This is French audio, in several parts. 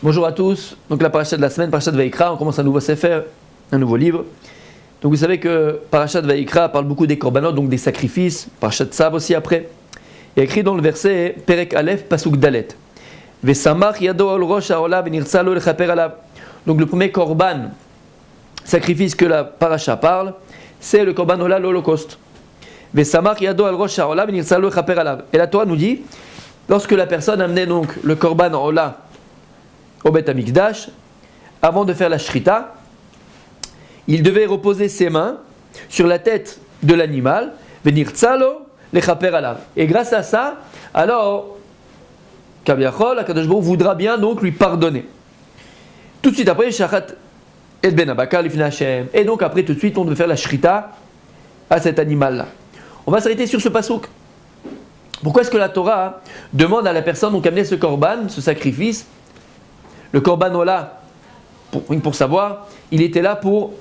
Bonjour à tous, donc la paracha de la semaine, paracha de Vaïkra, on commence un nouveau sefer, un nouveau livre. Donc vous savez que paracha de Vaïkra parle beaucoup des korbanot, donc des sacrifices, paracha de Tzav aussi après. Il y a écrit dans le verset Perek Aleph, Pasuk Dalet. Vesamach yado al rosh haolam venirtza lo lechaper alav. Donc le premier korban, sacrifice que la paracha parle, c'est le korban ola, l'holocauste. Vesamach yado al rosh haolam venirtza lo lechaper alav. Et la Torah nous dit, lorsque la personne amenait donc le korban ola au Beth Amikdash, avant de faire la shrita, il devait reposer ses mains sur la tête de l'animal, venir tzalo lechaper alav. Et grâce à ça, alors, Kaviachol, Akadosh Baruch Hu voudra bien donc lui pardonner. Tout de suite après, Shachat et Ben Abakar lifnei Hashem. Et donc après, tout de suite, on devait faire la shrita à cet animal-là. On va s'arrêter sur ce pasuk. Pourquoi est-ce que la Torah demande à la personne donc amener ce korban, ce sacrifice, le korban ola, pour savoir, il était là pour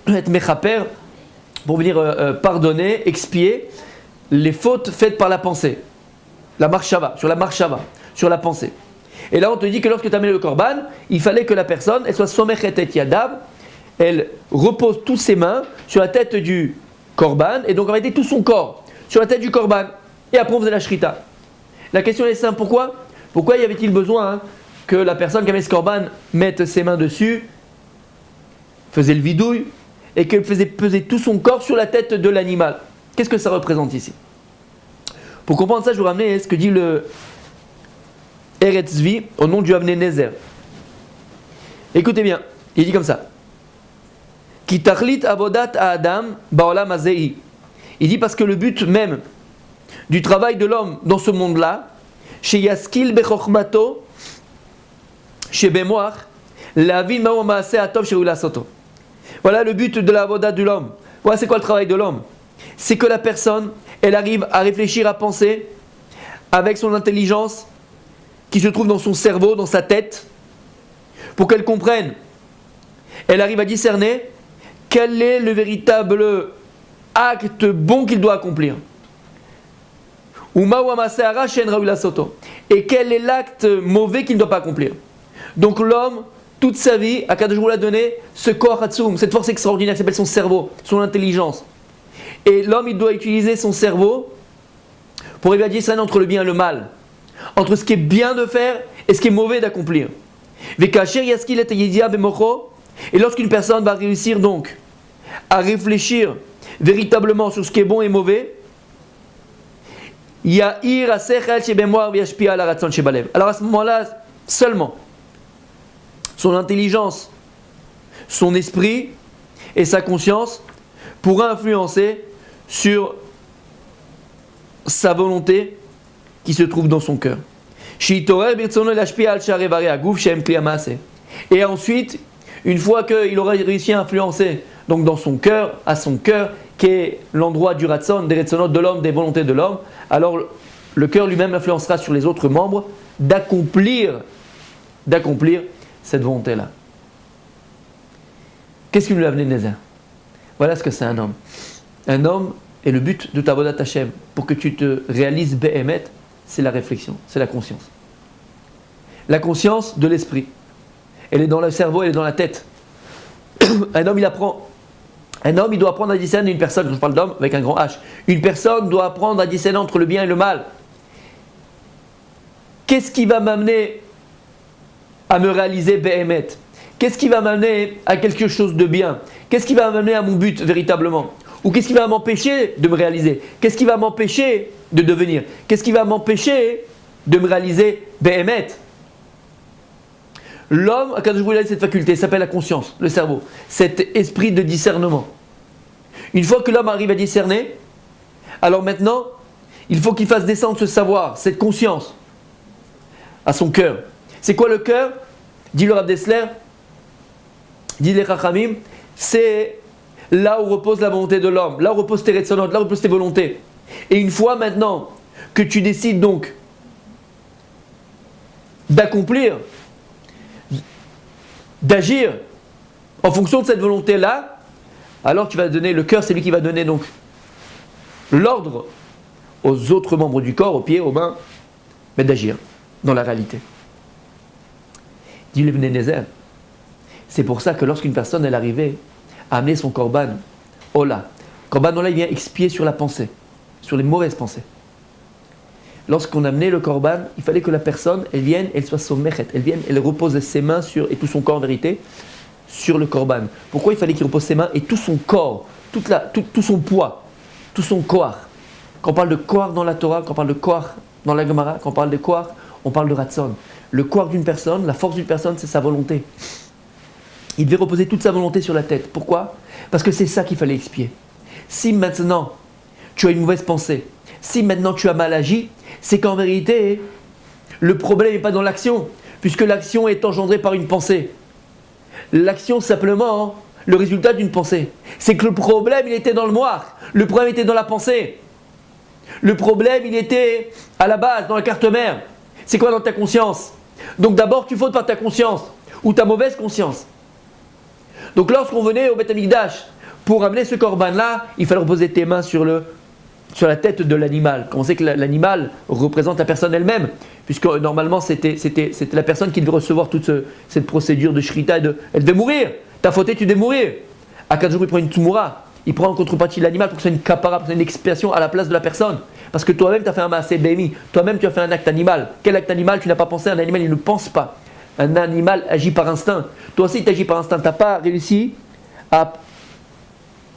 être mechaper, pour venir pardonner, expier les fautes faites par la pensée. La marshava, sur la pensée. Et là on te dit que lorsque tu amènes le korban, il fallait que la personne, elle soit somechet et yadav, elle repose toutes ses mains sur la tête du korban, et donc en réalité tout son corps sur la tête du korban. Et après on faisait la shrita. La question est simple, pourquoi y avait-il besoin que la personne qui avait ce korban mette ses mains dessus, faisait le vidouille, et qu'elle faisait peser tout son corps sur la tête de l'animal? Qu'est-ce que ça représente ici? Pour comprendre ça, je vous ramène ce que dit le Eretz Zvi au nom du Avnei Nezer. Écoutez bien, il dit comme ça. Ki tachlit avodat ha'adam ba'olam hazei. Il dit parce que le but même du travail de l'homme dans ce monde-là, chez Yaskil bechokhmato, chez Bemoach, l'avin ma'u ma'aseh atov shehu lasoto. Voilà le but de la avodat de l'homme. Voilà c'est quoi le travail de l'homme? C'est que la personne, elle arrive à réfléchir, à penser avec son intelligence qui se trouve dans son cerveau, dans sa tête, pour qu'elle comprenne. Elle arrive à discerner quel est le véritable acte bon qu'il doit accomplir. Et quel est l'acte mauvais qu'il ne doit pas accomplir. Donc l'homme, toute sa vie, Akadosh Baruch Hu l'a donné ce koach hatzum, cette force extraordinaire qui s'appelle son cerveau, son intelligence. Et l'homme, il doit utiliser son cerveau pour arriver à discerner entre le bien et le mal, entre ce qui est bien de faire et ce qui est mauvais d'accomplir. Et lorsqu'une personne va réussir donc à réfléchir véritablement sur ce qui est bon et mauvais, alors à ce moment-là seulement, son intelligence, son esprit et sa conscience pourra influencer sur sa volonté qui se trouve dans son cœur. Et ensuite, une fois qu'il aura réussi à influencer donc dans son cœur, à son cœur, qui est l'endroit du ratson, des ratsonot de l'homme, des volontés de l'homme, alors le cœur lui-même influencera sur les autres membres d'accomplir cette volonté-là. Qu'est-ce qu'il nous a amené Nézer? Voilà ce que c'est un homme. Un homme, et le but de ta avodat Hashem, pour que tu te réalises Be'emet, c'est la réflexion, c'est la conscience. La conscience de l'esprit. Elle est dans le cerveau, elle est dans la tête. Un homme, il doit apprendre à discerner une personne, quand je parle d'homme, avec un grand H. Une personne doit apprendre à discerner entre le bien et le mal. Qu'est-ce qui va m'amener à me réaliser Be'emet? Qu'est-ce qui va m'amener à quelque chose de bien? Qu'est-ce qui va m'amener à mon but véritablement? Ou qu'est-ce qui va m'empêcher de me réaliser? Qu'est-ce qui va m'empêcher de devenir? Qu'est-ce qui va m'empêcher de me réaliser Be'emet? L'homme, quand je vous l'ai dit, cette faculté s'appelle la conscience, le cerveau, cet esprit de discernement. Une fois que l'homme arrive à discerner, alors maintenant, il faut qu'il fasse descendre ce savoir, cette conscience, à son cœur. C'est quoi le cœur? Dit le Rav Dessler, dit les Chachamim, c'est là où repose la volonté de l'homme, là où repose tes retsonot, là où repose tes volontés. Et une fois maintenant que tu décides donc d'accomplir, d'agir en fonction de cette volonté-là, alors tu vas donner, le cœur c'est lui qui va donner donc l'ordre aux autres membres du corps, aux pieds, aux mains, mais d'agir dans la réalité. dit l'Ibn Nezer. C'est pour ça que lorsqu'une personne elle arrivait à amener son korban Ola, korban Ola il vient expier sur la pensée, sur les mauvaises pensées. Lorsqu'on amenait le korban, il fallait que la personne elle vienne, elle soit somechet, elle vienne, elle repose ses mains sur, et tout son corps en vérité sur le korban. Pourquoi il fallait qu'il repose ses mains et tout son corps, tout son poids, tout son koar. Quand on parle de koar dans la Torah, quand on parle de koar dans la Gemara, quand on parle de koar, on parle de ratzon. Le koar d'une personne, la force d'une personne, c'est sa volonté. Il devait reposer toute sa volonté sur la tête. Pourquoi ? Parce que c'est ça qu'il fallait expier. Si maintenant tu as une mauvaise pensée, si maintenant tu as mal agi, c'est qu'en vérité, le problème n'est pas dans l'action, puisque l'action est engendrée par une pensée. L'action, simplement, le résultat d'une pensée. C'est que le problème, il était dans le moire. Le problème était dans la pensée. Le problème, il était à la base, dans la carte mère. C'est quoi dans ta conscience ? Donc d'abord, tu fautes par ta conscience, ou ta mauvaise conscience. Donc lorsqu'on venait au Beth Amikdash pour amener ce korban-là, il fallait reposer tes mains sur la tête de l'animal. Comme on sait que l'animal représente la personne elle-même, puisque normalement c'était la personne qui devait recevoir toute cette procédure de shrita, elle devait mourir. T'as fauté, tu devais mourir. À 4 jours, il prend une tumura, il prend en contrepartie l'animal pour que ce soit une kapara, pour que ce soit une expiation à la place de la personne. Parce que toi-même, tu as fait un maaseh bémi, toi-même, tu as fait un acte animal. Quel acte animal tu n'as pas pensé ? Un animal, il ne pense pas. Un animal agit par instinct. Toi aussi, tu agis par instinct. Tu n'as pas réussi à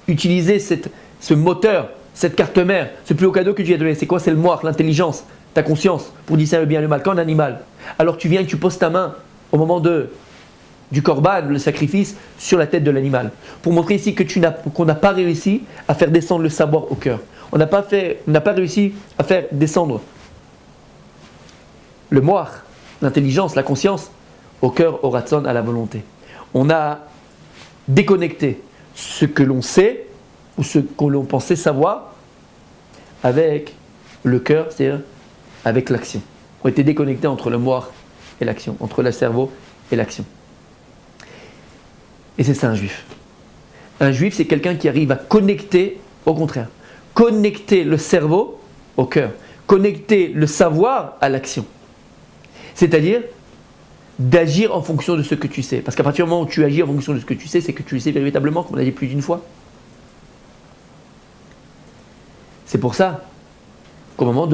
utiliser ce moteur, cette carte mère, ce plus haut cadeau que Dieu a donné. C'est quoi ? C'est le moire, l'intelligence, ta conscience, pour discerner le bien et le mal, comme un animal. Alors tu viens et tu poses ta main au moment du korban, le sacrifice, sur la tête de l'animal. Pour montrer ici que qu'on n'a pas réussi à faire descendre le savoir au cœur. On n'a pas réussi à faire descendre le moire, l'intelligence, la conscience, au cœur, au ratzon, à la volonté. On a déconnecté ce que l'on sait, ou ce que l'on pensait savoir, avec le cœur, c'est-à-dire avec l'action. On était déconnecté entre le moire et l'action, entre le cerveau et l'action. Et c'est ça un juif. Un juif, c'est quelqu'un qui arrive à connecter, au contraire, connecter le cerveau au cœur, connecter le savoir à l'action. C'est-à-dire d'agir en fonction de ce que tu sais. Parce qu'à partir du moment où tu agis en fonction de ce que tu sais, c'est que tu le sais véritablement, comme on l'a dit plus d'une fois. C'est pour ça qu'au moment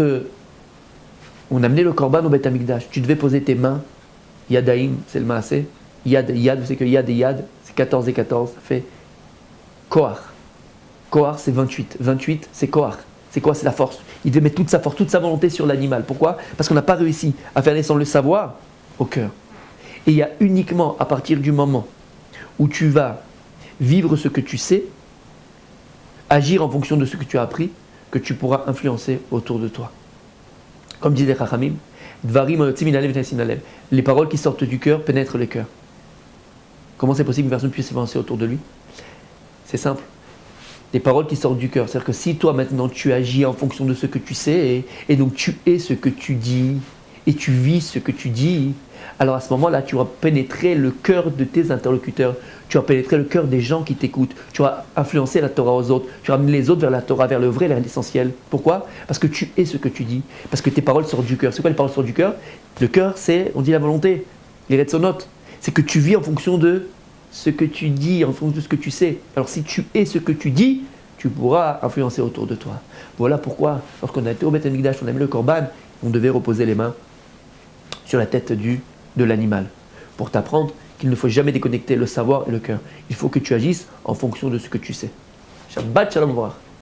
on amenait le korban au Beth Amikdash, tu devais poser tes mains, yadaïm, c'est le maaseh, yad, vous savez que yad et yad, c'est 14 et 14, ça fait koar. Koar, c'est 28. 28, c'est koar. C'est quoi ? C'est la force. Il devait mettre toute sa force, toute sa volonté sur l'animal. Pourquoi ? Parce qu'on n'a pas réussi à faire descendre le savoir au cœur. Et il y a uniquement à partir du moment où tu vas vivre ce que tu sais, agir en fonction de ce que tu as appris, que tu pourras influencer autour de toi. Comme disait Chachamim, les paroles qui sortent du cœur pénètrent les cœurs. Comment c'est possible qu'une personne puisse avancer autour de lui ? C'est simple. Les paroles qui sortent du cœur. C'est-à-dire que si toi maintenant tu agis en fonction de ce que tu sais, et donc tu es ce que tu dis, et tu vis ce que tu dis, alors à ce moment-là, tu auras pénétré le cœur de tes interlocuteurs, tu auras pénétré le cœur des gens qui t'écoutent, tu auras influencé la Torah aux autres, tu auras amené les autres vers la Torah, vers le vrai, vers l'essentiel. Pourquoi ? Parce que tu es ce que tu dis, parce que tes paroles sortent du cœur. C'est quoi les paroles sortent du cœur ? Le cœur, c'est, on dit la volonté, les retsonotes. C'est que tu vis en fonction de ce que tu dis, en fonction de ce que tu sais. Alors si tu es ce que tu dis, tu pourras influencer autour de toi. Voilà pourquoi, lorsqu'on a été au Beth Amikdash, on a mis le korban, on devait reposer les mains sur la tête de l'animal, pour t'apprendre qu'il ne faut jamais déconnecter le savoir et le cœur. Il faut que tu agisses en fonction de ce que tu sais. Shabbat Shalom Varach.